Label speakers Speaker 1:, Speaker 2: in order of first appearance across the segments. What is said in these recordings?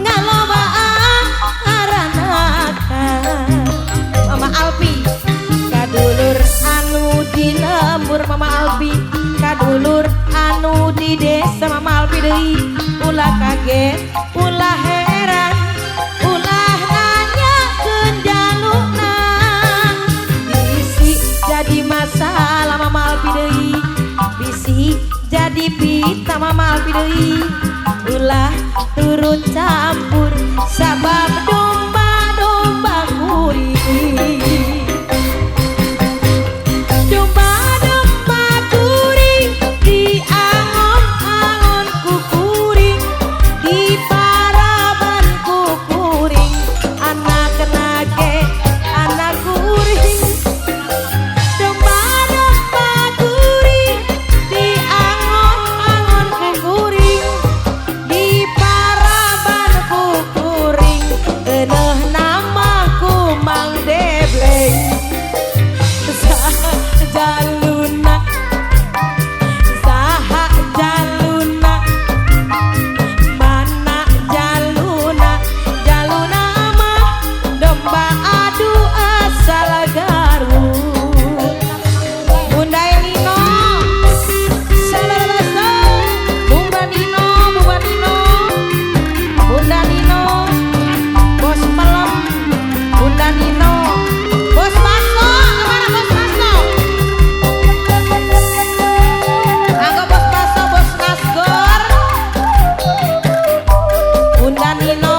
Speaker 1: ngalobaan aranakan Mama Alpi kadulur anu di lembur Mama Alpi kadulur anu di desa Mama Alpi deui ulah kaget ulah heran ulah nanyakeun jalukna bisi jadi masalah Mama Alpi deui bisi jadi pita Mama Alpi deui ulah turut campur sabab domba-domba kuring domba-domba kuring diangon-angon ku kuring di paraban ku kuring anak nage anak kuring domba-domba kuring diangon-angon ku kuring di paraban ku kuring eneh namaku Mang Debleng jaluna saha jaluna mana jaluna jaluna mah domba adu asal Garut Bunda Nino salasa Bunda Nino Bunda Nino Bos Pelem Bunda Nino Bos Baso kemana Bos Baso anggo Bos Baso Bos Nasgor Bunda Nino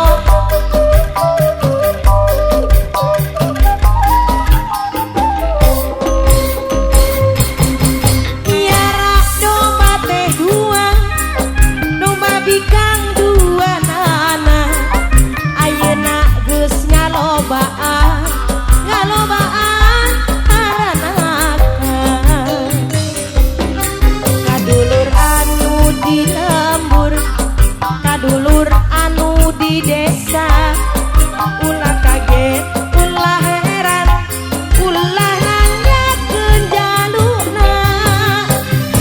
Speaker 1: miara domba teh dua domba bikang dua nana ayeuna geus ngalobaan aranakan kadulur anu di lembur kadulur anu di desa ulah kaget ulah heran ulah nanyakeun jalukna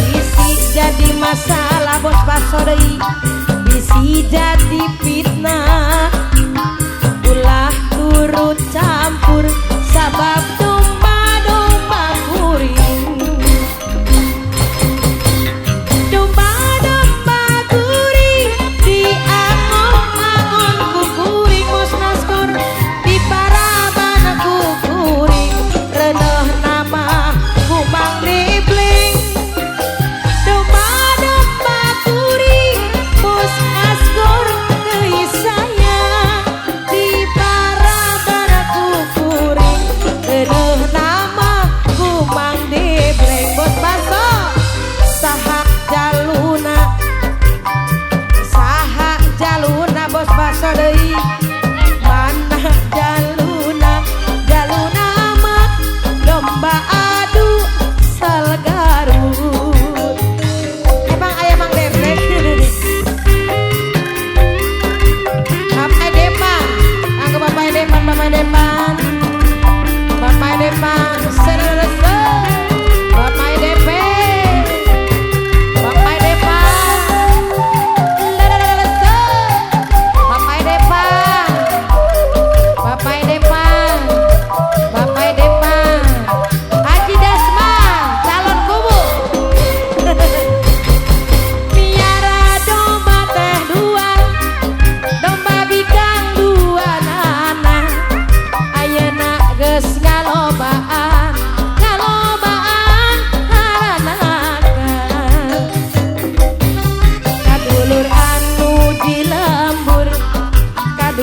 Speaker 1: bisi jadi masalah Bos Baso deui bisi jadi fitnah ulah turut campur sabab domba-domba kuring domba-domba kuring diangon-angon ku kuring Bos Nasgor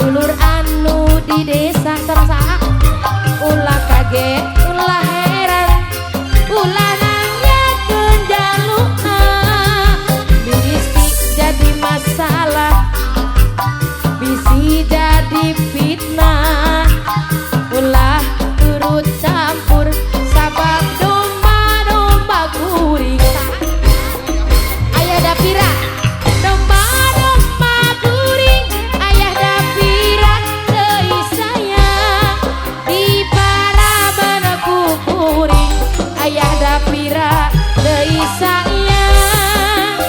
Speaker 1: kadulur anu di desa terasa ulah kaget ulah heran ulah nanya kenjaluna bisi jadi masalah bisi jadi fitnah ulah turut campur sabab domba-domba kuring ayah dapira domba-domba kuring ayah dapira teu sayang di paraban kuring ayah dapira teu sayang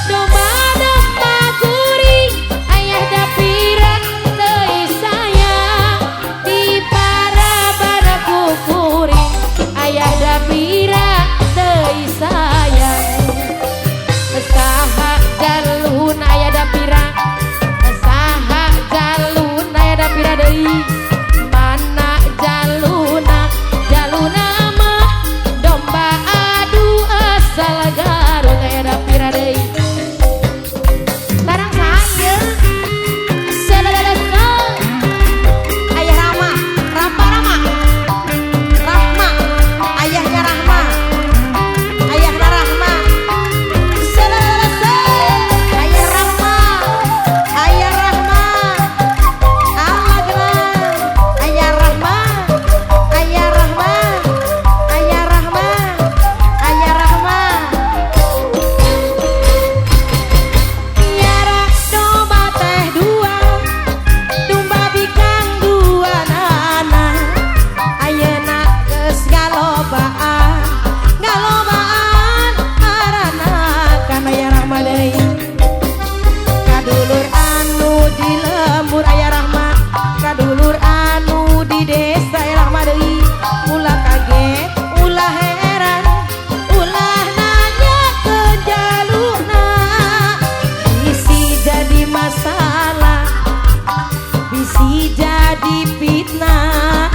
Speaker 1: domba-domba kuring ayah dapira teu sayang di paraban kuring ayah dapira teu sayang saha jalun aya dapira saha jalun aya dapira deui mana jaluna jaluna mah domba adu asal garung aya dapira deui barang saya sedadadada ayah Rama Rama Rahma ayahnya Rahma ayahna Rahma kadulur anu di lembur aya Rahma kadulur anu di desa aya Rahma deui ulah kaget ulah heran ulah nanya ke jaluna bisi jadi masalah bisi jadi fitnah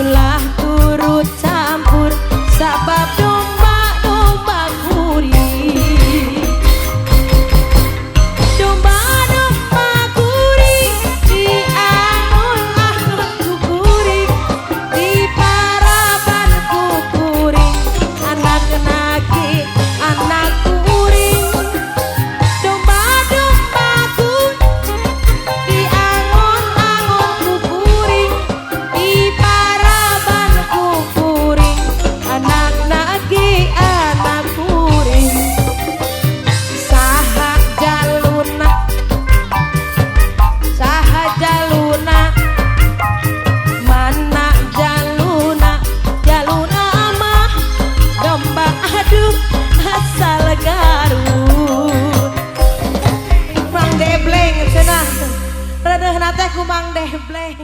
Speaker 1: ulah turut campur sabab domba-domba kuring domba-domba kuring di angun-angun kuring di paraban kuring anak naki anak kuring domba-domba kuring di angun-angun kuring di paraban kuring anak naki anak kuring saha jaluna mana jaluna jaluna mah domba aduh asal garut Mang Debleng cenah redeuhna teh ku Mang Debleng